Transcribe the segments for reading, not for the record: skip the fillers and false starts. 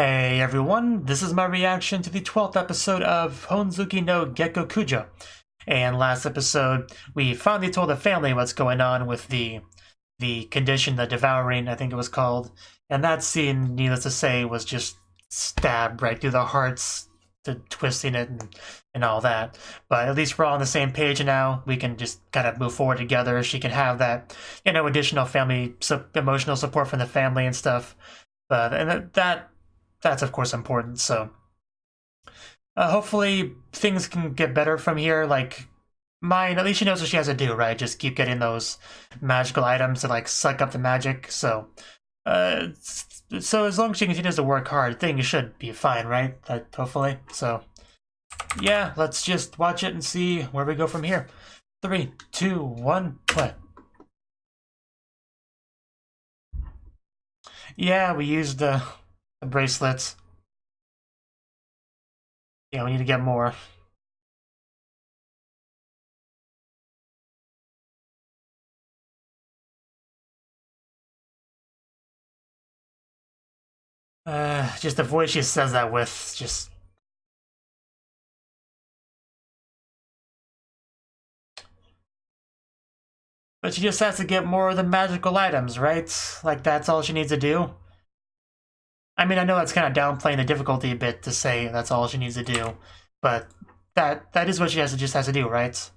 Hey everyone, this is my reaction to the 12th episode of Honzuki no Gekokujou. And last episode, we finally told the family what's going on with the condition, the devouring, I think it was called. And that scene, needless to say, was just stabbed right through the hearts, to twisting it and all that. But at least we're all on the same page now. We can just kind of move forward together. She can have that, additional family, emotional support from the family and stuff. But and that's of course important. So hopefully things can get better from here. Like mine, at least she knows what she has to do, right? Just keep getting those magical items to like suck up the magic. So so as long as she continues to work hard, things should be fine, right? Hopefully. So yeah, let's just watch it and see where we go from here. 3, 2, 1, play. Yeah, we used the bracelets. Yeah, we need to get more. Just the voice she says that with, just... But she just has to get more of the magical items, right? Like, that's all she needs to do. I mean, I know that's kind of downplaying the difficulty a bit to say that's all she needs to do, but that is what she just has to do, right?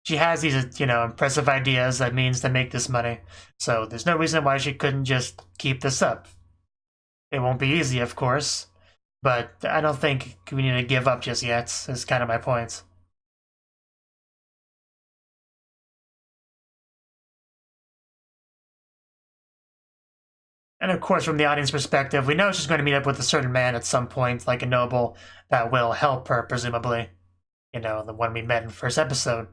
She has these, impressive ideas that means to make this money, so there's no reason why she couldn't just keep this up. It won't be easy, of course, but I don't think we need to give up just yet, is kind of my point. And of course, from the audience perspective, we know she's going to meet up with a certain man at some point, like a noble, that will help her, presumably. The one we met in the first episode.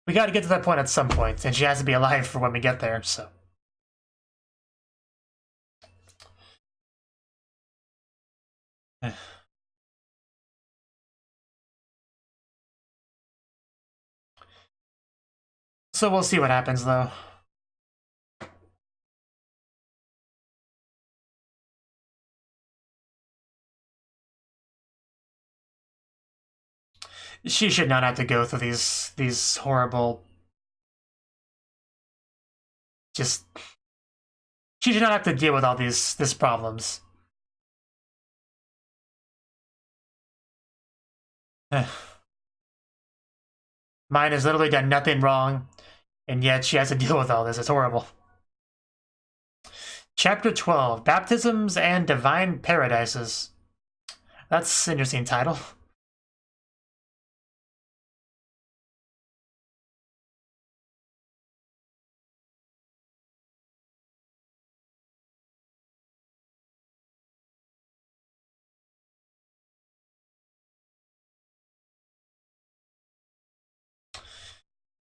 We gotta get to that point at some point, and she has to be alive for when we get there, so. So we'll see what happens, though. She should not have to go through these horrible... Just... She should not have to deal with all these problems. Mine has literally done nothing wrong, and yet she has to deal with all this. It's horrible. Chapter 12, Baptisms and Divine Paradises. That's an interesting title.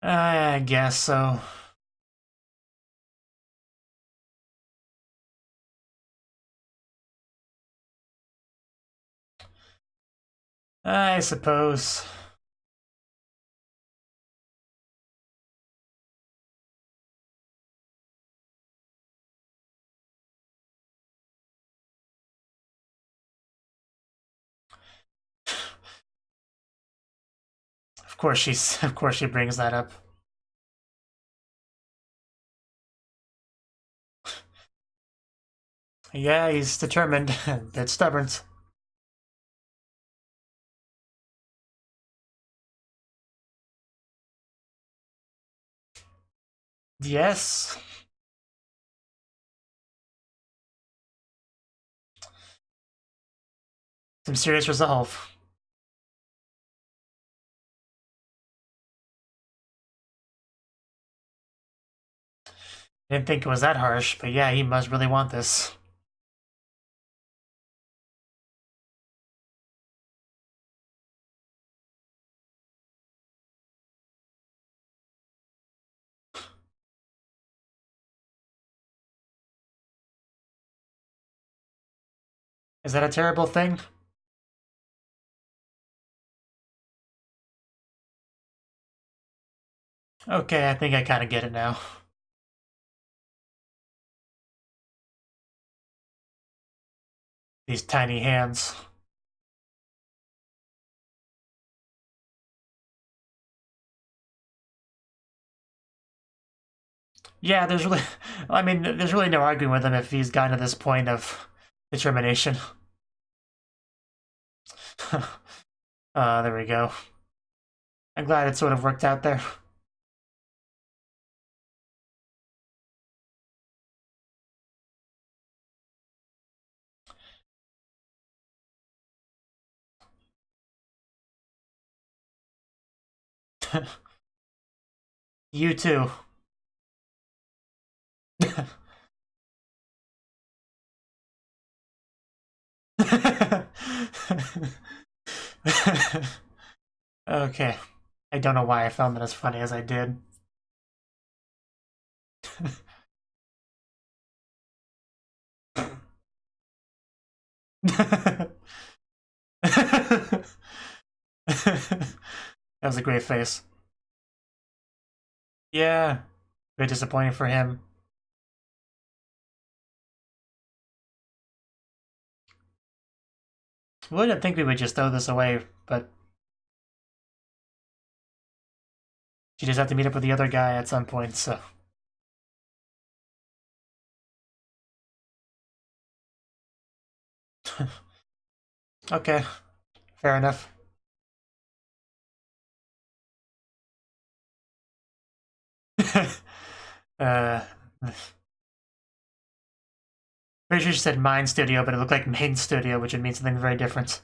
I guess so. I suppose. Of course she brings that up. Yeah, he's determined. That's stubborn. Yes. Some serious resolve. Didn't think it was that harsh, but yeah, he must really want this. Is that a terrible thing? Okay, I think I kind of get it now. These tiny hands. Yeah, there's really, I mean, there's really no arguing with him if he's gotten to this point of determination. There we go. I'm glad it sort of worked out there. You too. Okay. I don't know why I found that as funny as I did. That was a great face. Yeah. Very disappointing for him. We didn't think we would just throw this away, but she just have to meet up with the other guy at some point, so. Okay, fair enough. Pretty sure she said Mine Studio, but it looked like Main Studio, which would mean something very different.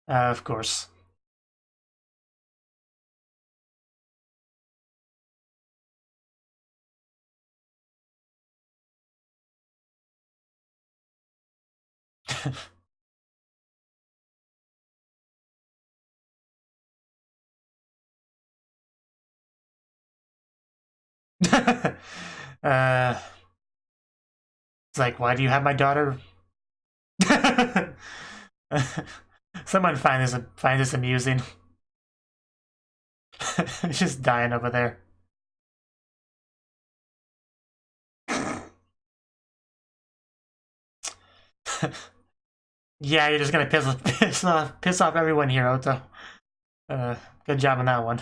Of course. It's like, why do you have my daughter? Someone find this amusing. He's just dying over there. Yeah, you're just gonna piss off everyone here, Otto. Good job on that one.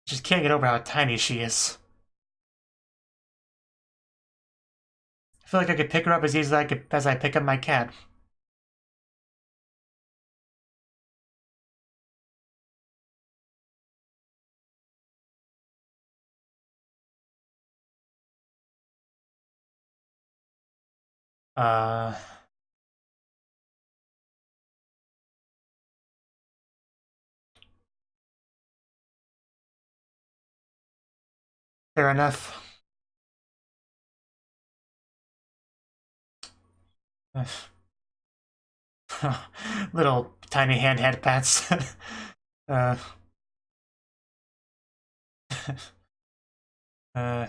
Just can't get over how tiny she is. I feel like I could pick her up as easily as I pick up my cat. Uh... Fair enough. Little tiny hand head pats. uh, uh,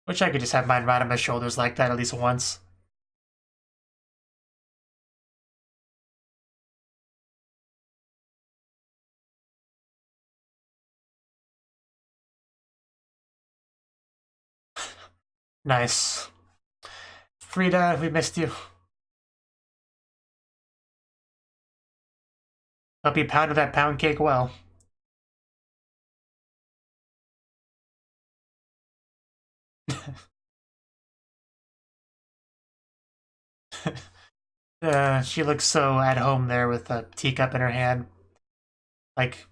Wish I could just have mine right on my shoulders like that at least once. Nice. Frida, we missed you. Hope you pounded that pound cake well. She looks so at home there with a teacup in her hand. Like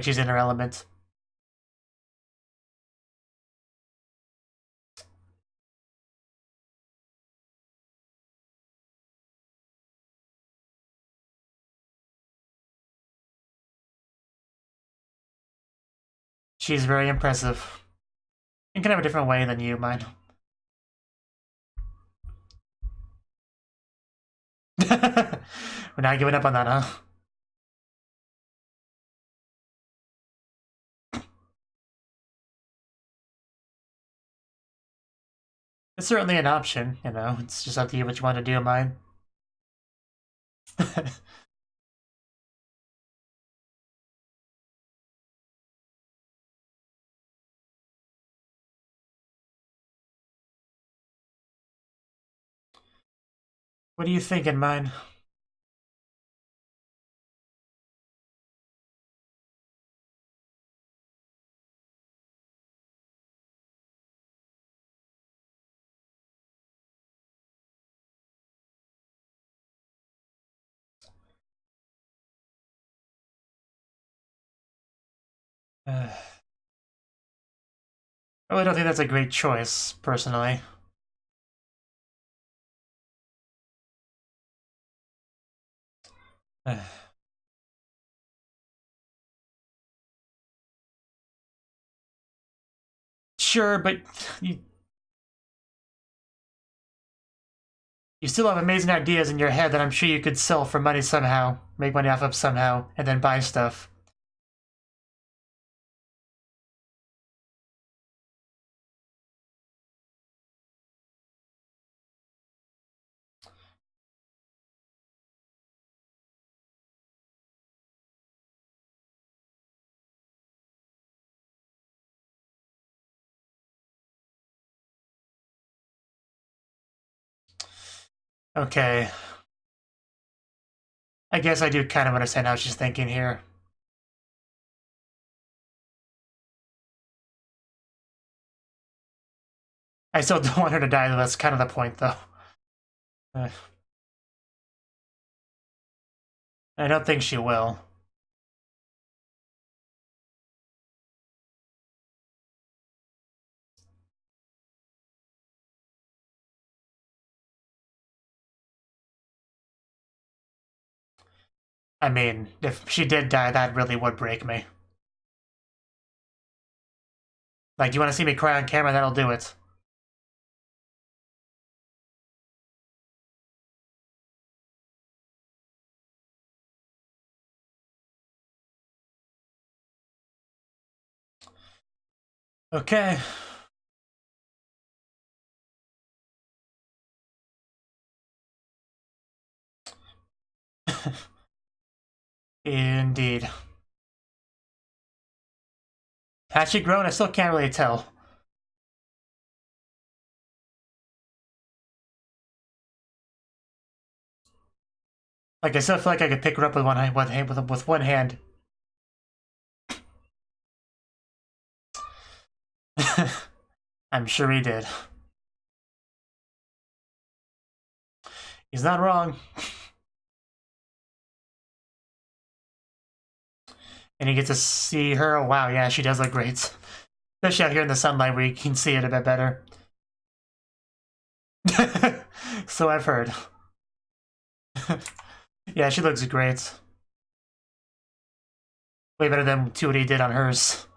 she's in her element. She's very impressive. In kind of a different way than you, mine. We're not giving up on that, huh? It's certainly an option, you know. It's just up to you what you want to do, mine. What are you thinking, mine? I really don't think that's a great choice, personally. Sure, but you still have amazing ideas in your head that I'm sure you could sell for money somehow, make money off of somehow, and then buy stuff. Okay. I guess I do kind of understand how she's thinking here. I still don't want her to die, though. That's kind of the point, though. I don't think she will. I mean, if she did die, that really would break me. Like, you want to see me cry on camera? That'll do it. Okay. Indeed. Has she grown? I still can't really tell. Like, I still feel like I could pick her up with with one hand. I'm sure he did. He's not wrong. And you get to see her. Wow, yeah, she does look great. Especially out here in the sunlight where you can see it a bit better. So I've heard. Yeah, she looks great. Way better than what he did on hers.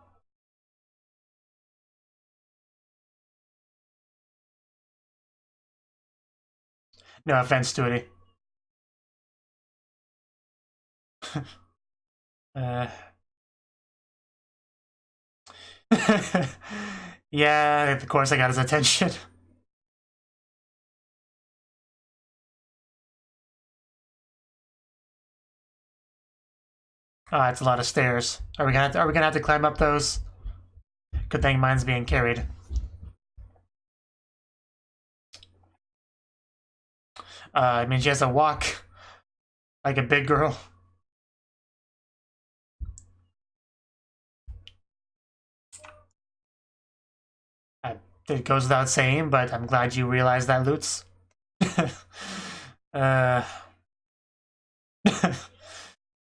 No offense, Tootie. Yeah, of course I got his attention. Oh, it's a lot of stairs. Are we gonna have to climb up those? Good thing mine's being carried. I mean, she has to walk like a big girl. It goes without saying, but I'm glad you realized that, Lutz. uh,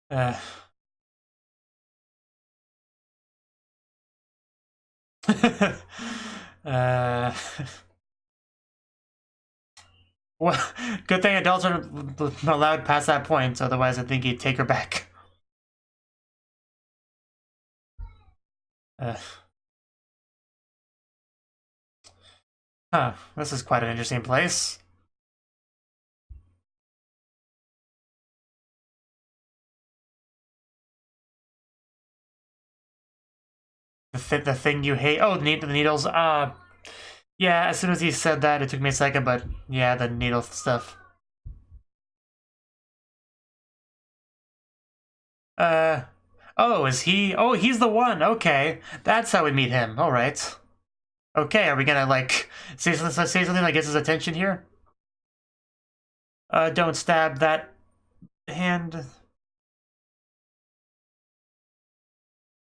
uh, uh, well, good thing adults are allowed past that point, otherwise I think he'd take her back. Huh, this is quite an interesting place. The thing you hate. Oh, the needles. Yeah, as soon as he said that, it took me a second, but yeah, the needle stuff. Oh, is he? Oh, he's the one. Okay, that's how we meet him. All right. Okay, are we gonna like say something that gets his attention here? Don't stab that hand.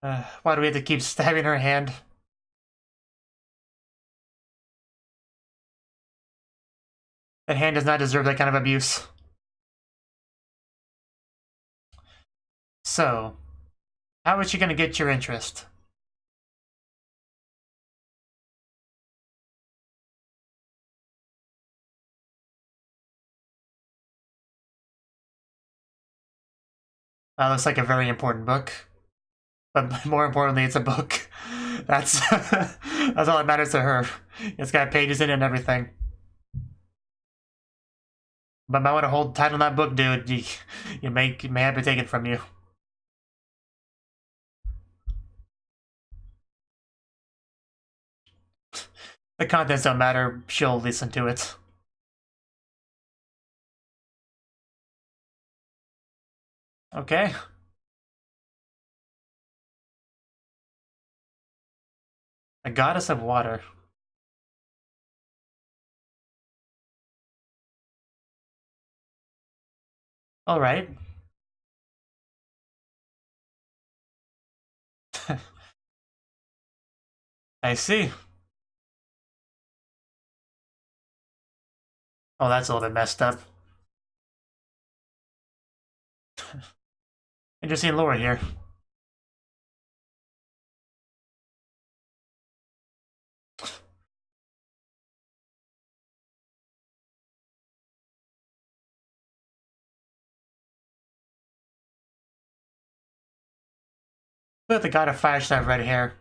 Why do we have to keep stabbing her hand? That hand does not deserve that kind of abuse. So, how is she gonna get your interest? That looks like a very important book. But more importantly, it's a book. That's that's all that matters to her. It's got pages in it and everything. But I want to hold tight on that book, dude. You may have it taken from you. The contents don't matter. She'll listen to it. Okay. A goddess of water. All right. I see. Oh, that's a little bit messed up. Interesting lore here. Look at the god of fire should have red hair.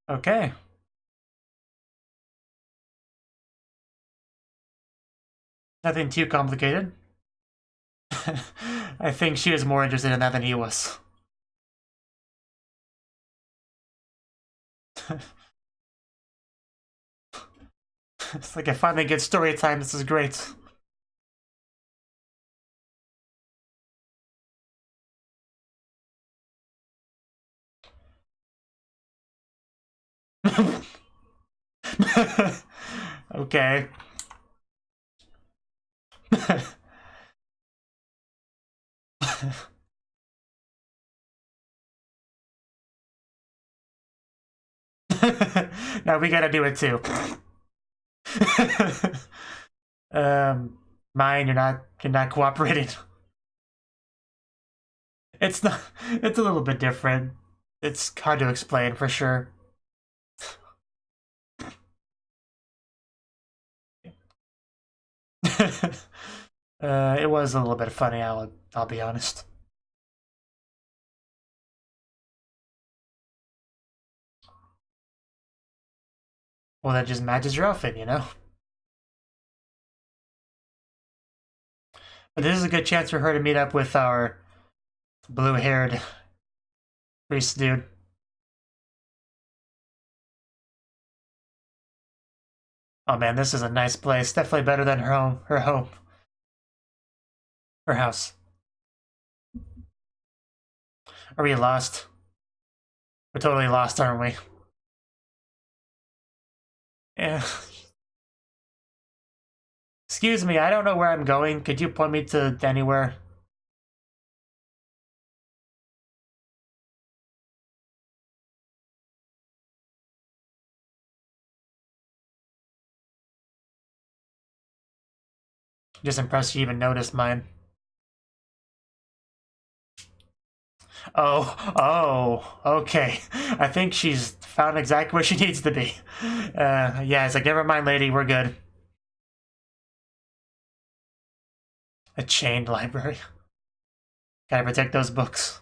Okay. Nothing too complicated. I think she was more interested in that than he was. It's like I finally get story time. This is great. Okay. Now we gotta do it too. Mine, you're not cooperating. It's not. It's a little bit different. It's hard to explain for sure. It was a little bit funny. I'll be honest. Well, that just matches your outfit, you know? But this is a good chance for her to meet up with our blue-haired priest dude. Oh man, this is a nice place. Definitely better than her home. Her house. Are we lost? We're totally lost, aren't we? Yeah. Excuse me, I don't know where I'm going. Could you point me to anywhere? Just impressed you even noticed mine. Oh, okay. I think she's found exactly where she needs to be. Yeah, it's like, never mind, lady, we're good. A chained library. Gotta protect those books.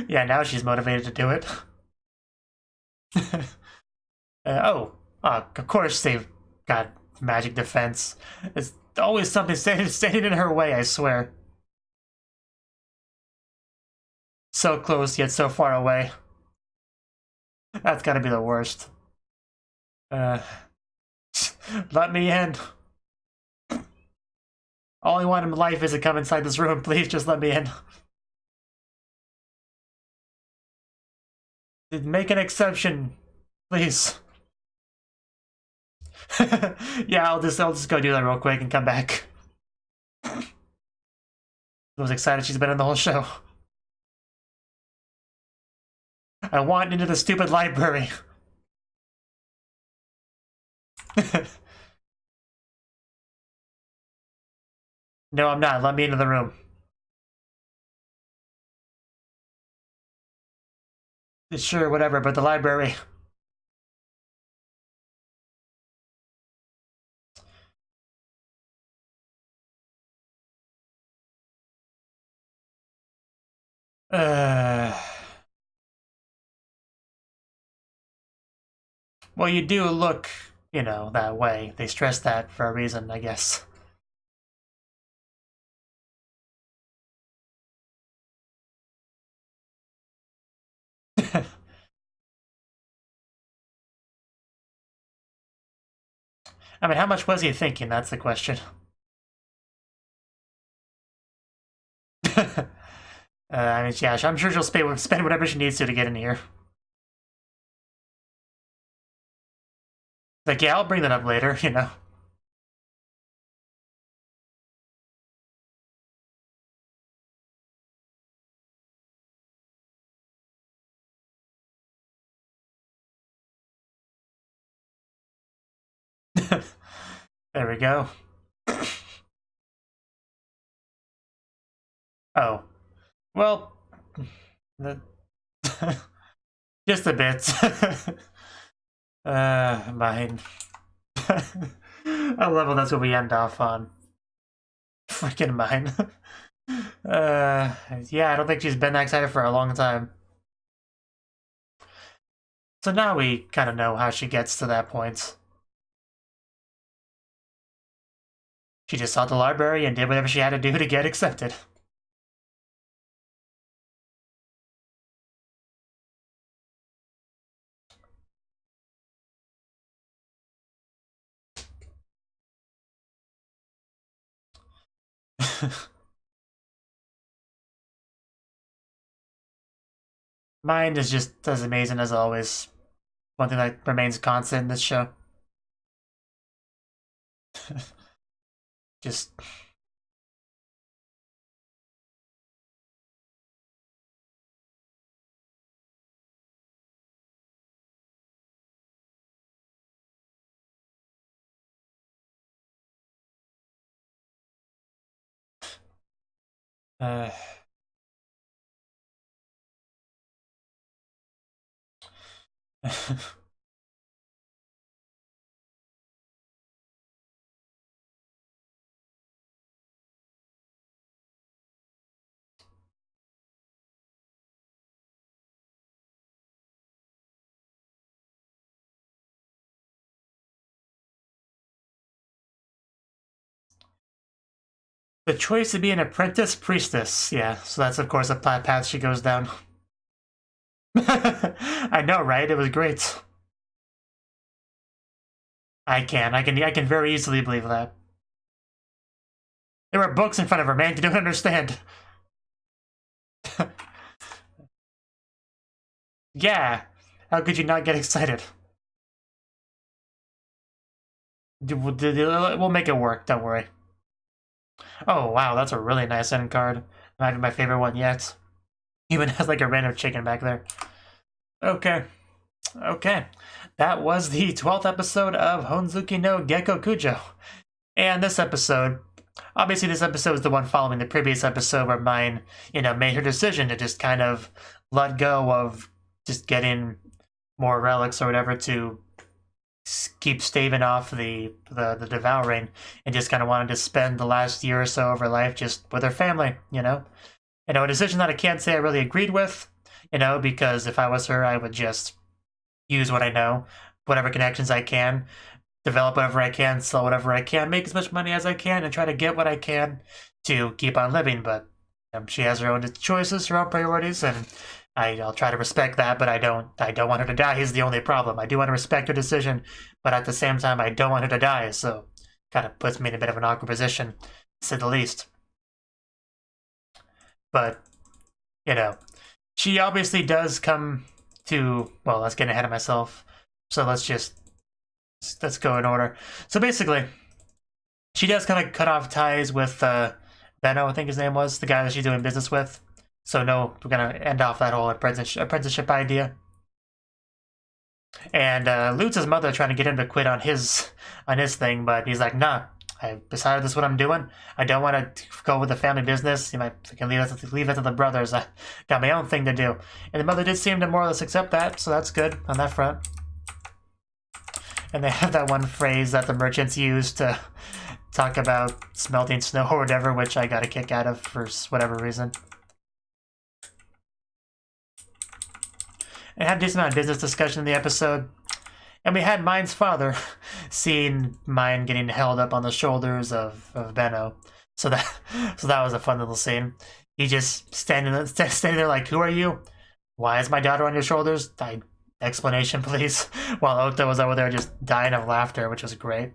Yeah, now she's motivated to do it. Oh, Of course they've got magic defense. It's always something standing in her way, I swear. So close, yet so far away. That's gotta be the worst. Let me in. All I want in life is to come inside this room. Please just let me in. Make an exception, please. Yeah, I'll just go do that real quick and come back. I was excited she's been in the whole show. I want into the stupid library. No, I'm not. Let me into the room. Sure, whatever, but the library. Well, you do look, you know, that way. They stress that for a reason, I guess. I mean, how much was he thinking? That's the question. I mean, yeah, I'm sure she'll spend whatever she needs to get in here. Like, yeah, I'll bring that up later, you know. There we go. Oh. Well, just a bit. Mine. I love how that's what we end off on. Freaking mine. Yeah, I don't think she's been that excited for a long time. So now we kind of know how she gets to that point. She just sought the library and did whatever she had to do to get accepted. Mine is just as amazing as always. One thing that remains constant in this show. Just... The choice to be an apprentice priestess. Yeah, so that's of course a path she goes down. I know, right? It was great. I can very easily believe that. There were books in front of her, man. You don't understand. Yeah. How could you not get excited? We'll make it work, don't worry. Oh, wow, that's a really nice end card. Might be my favorite one yet. Even has like a random chicken back there. Okay. Okay. That was the 12th episode of Honzuki no Gekokujou. And this episode, obviously this episode is the one following the previous episode where Mine, you know, made her decision to just kind of let go of just getting more relics or whatever to keep staving off the devouring, and just kind of wanted to spend the last year or so of her life just with her family, you know? You know, a decision that I can't say I really agreed with, you know, because if I was her, I would just use what I know. whatever connections I can, develop whatever I can, sell whatever I can, make as much money as I can, and try to get what I can to keep on living. But she has her own choices, her own priorities, and I'll try to respect that. But I don't want her to die. Is the only problem. I do want to respect her decision, but at the same time, I don't want her to die. So, kind of puts me in a bit of an awkward position, to say the least. But she obviously does come to. Well, let's get ahead of myself. So let's go in order. So basically, she does kind of cut off ties with Benno, I think his name was, the guy that she's doing business with. So no, we're gonna end off that whole apprenticeship idea. And Lutz's mother trying to get him to quit on his thing, but he's like, nah, I decided this is what I'm doing. I don't want to go with the family business. I can leave it to the brothers. I got my own thing to do. And the mother did seem to more or less accept that, so that's good on that front. And they have that one phrase that the merchants use to talk about smelting snow or whatever, which I got a kick out of for whatever reason. And had a decent amount of business discussion in the episode. And we had Mine's father seeing Mine getting held up on the shoulders of Benno. So that was a fun little scene. He just standing there like, who are you? Why is my daughter on your shoulders? Explanation, please. While Otto was over there just dying of laughter, which was great.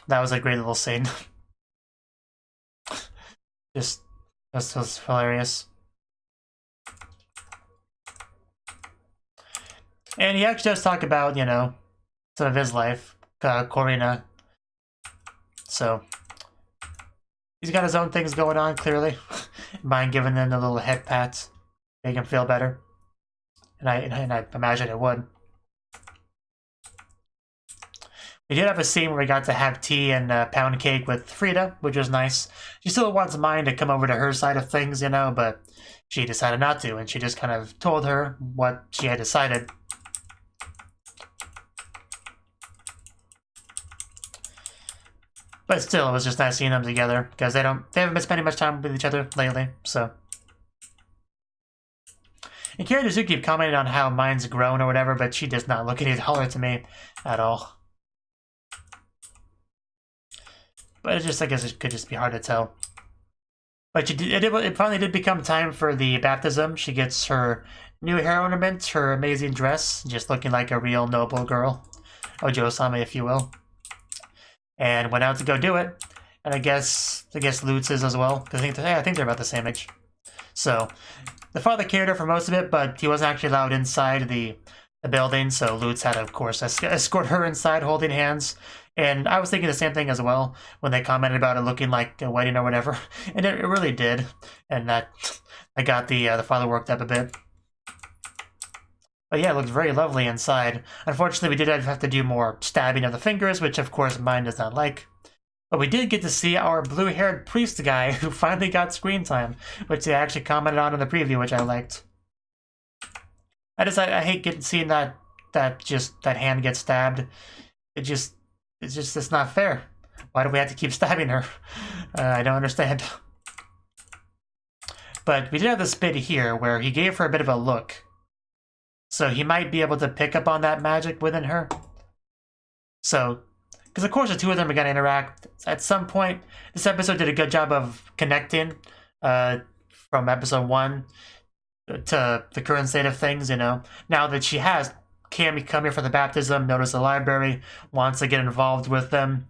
That was a great little scene. This was hilarious. And he actually does talk about, some of his life, Corina. So, he's got his own things going on, clearly. Mind giving them the little head pats, make him feel better. And I imagine it would. We did have a scene where we got to have tea and pound cake with Frida, which was nice. She still wants Mine to come over to her side of things, but she decided not to, and she just kind of told her what she had decided. But still, it was just nice seeing them together, because they haven't been spending much time with each other lately, so. And Honzuki commented on how Mine's grown or whatever, but she does not look any taller to me at all. But I guess it could just be hard to tell. But it finally did become time for the baptism. She gets her new hair ornament, her amazing dress, just looking like a real noble girl. Ojo-sama, if you will. And went out to go do it. And I guess Lutz is as well. I think they're about the same age. So, the father carried her for most of it, but he wasn't actually allowed inside the building, so Lutz had to, of course, escort her inside holding hands. And I was thinking the same thing as well when they commented about it looking like a wedding or whatever. And it really did. And that I got the father worked up a bit. But yeah, it looked very lovely inside. Unfortunately, we did have to do more stabbing of the fingers, which of course Mine does not like. But we did get to see our blue-haired priest guy who finally got screen time, which they actually commented on in the preview, which I liked. I hate seeing that hand get stabbed. It's not fair. Why do we have to keep stabbing her? I don't understand. But we did have this bit here where he gave her a bit of a look. So he might be able to pick up on that magic within her. So, because of course the two of them are going to interact at some point. This episode did a good job of connecting from episode 1 to the current state of things, Now that she has come here for the baptism, notice the library, wants to get involved with them.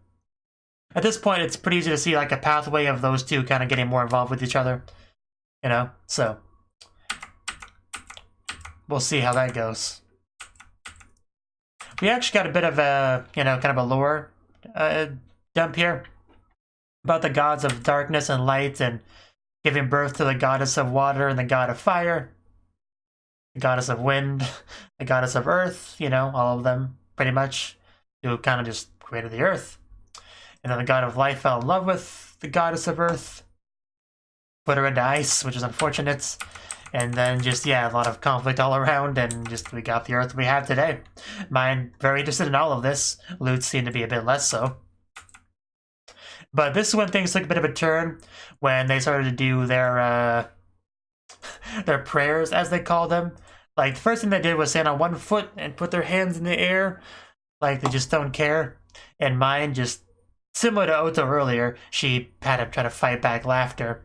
At this point, it's pretty easy to see like a pathway of those two kind of getting more involved with each other, So, we'll see how that goes. We actually got a bit of a, kind of a lore dump here about the gods of darkness and light and giving birth to the goddess of water and the god of fire, the goddess of wind, the goddess of earth, all of them pretty much, who kind of just created the earth. And then the god of life fell in love with the goddess of earth, put her into ice, which is unfortunate. And then a lot of conflict all around, and we got the earth we have today. Mine very interested in all of this. Lutz seemed to be a bit less so. But this is when things took a bit of a turn, when they started to do their prayers, as they call them. Like, the first thing they did was stand on one foot and put their hands in the air. Like, they just don't care. And mine just, similar to Oto earlier, she had to try to fight back laughter.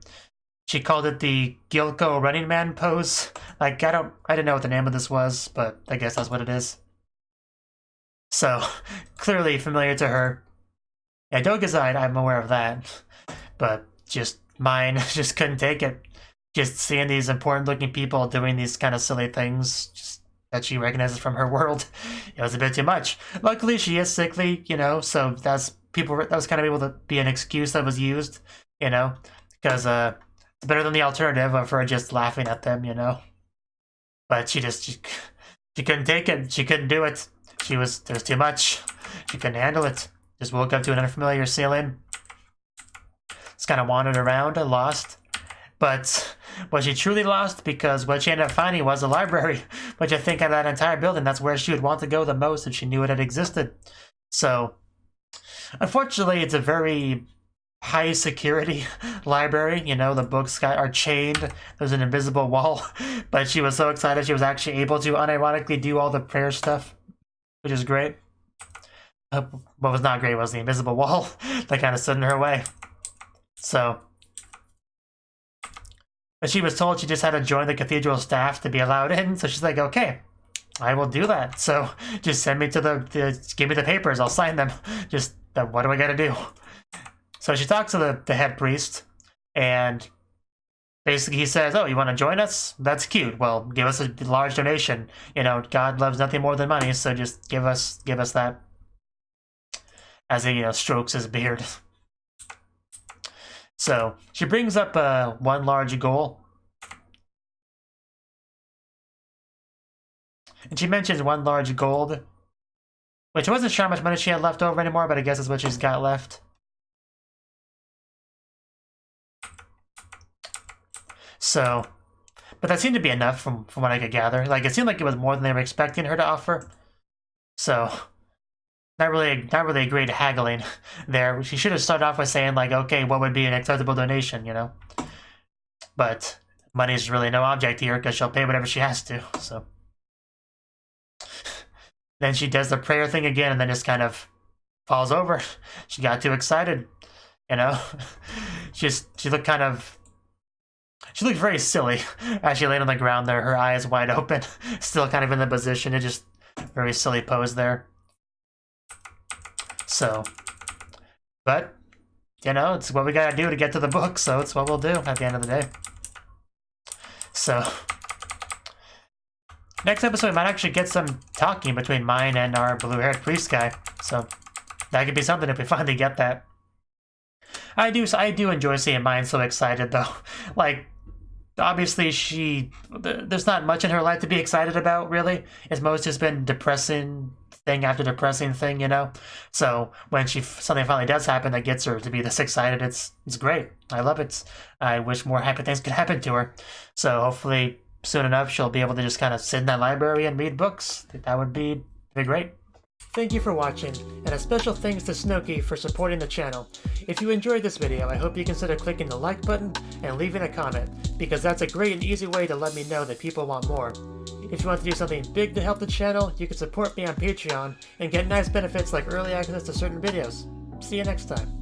She called it the Gyoko Running Man pose. Like, I didn't know what the name of this was, but I guess that's what it is. So, clearly familiar to her. Yeah, Dogazide, I'm aware of that. But just mine just couldn't take it. Just seeing these important looking people doing these kind of silly things just that she recognizes from her world, it was a bit too much. Luckily, she is sickly, you know, so that was kind of able to be an excuse that was used, you know, because it's better than the alternative of her just laughing at them, you know. But she couldn't take it. She couldn't do it. There was too much. She couldn't handle it. Just woke up to an unfamiliar ceiling. Just kind of wandered around and lost. But was she truly lost? Because what she ended up finding was a library, which I think out of that entire building, that's where she would want to go the most if she knew it had existed. So, unfortunately, it's a very high security library. You know, the books are chained. There's an invisible wall. But she was so excited she was actually able to unironically do all the prayer stuff, which is great. What was not great was the invisible wall that kind of stood in her way. So, but she was told she just had to join the cathedral staff to be allowed in. So she's like, okay, I will do that. So just send me to give me the papers. I'll sign them. Just, what do I got to do? So she talks to the head priest, and basically he says, oh, you want to join us? That's cute. Well, give us a large donation. You know, God loves nothing more than money, so just give us that. As he, strokes his beard. So she brings up one large goal. And she mentions one large gold, which I wasn't sure how much money she had left over anymore, but I guess it's what she's got left. So, but that seemed to be enough from what I could gather. Like, it seemed like it was more than they were expecting her to offer. So, not really great haggling there. She should have started off with saying, like, okay, what would be an acceptable donation, you know? But money's really no object here because she'll pay whatever she has to, so. Then she does the prayer thing again and then just kind of falls over. She got too excited, you know? She looked very silly as she laid on the ground there, her eyes wide open, still kind of in the position. It's just very silly pose there. So, but, you know, it's what we gotta do to get to the book, so it's what we'll do at the end of the day. So, next episode we might actually get some talking between mine and our blue-haired priest guy, so that could be something if we finally get that. I do enjoy seeing mine so excited, though. Like, obviously there's not much in her life to be excited about, really. It's most just been depressing thing after depressing thing, you know? So when something finally does happen that gets her to be this excited, it's great. I love it. I wish more happy things could happen to her. So hopefully soon enough she'll be able to just kind of sit in that library and read books. That would be great. Thank you for watching, and a special thanks to Cnouki for supporting the channel. If you enjoyed this video, I hope you consider clicking the like button and leaving a comment, because that's a great and easy way to let me know that people want more. If you want to do something big to help the channel, you can support me on Patreon and get nice benefits like early access to certain videos. See you next time.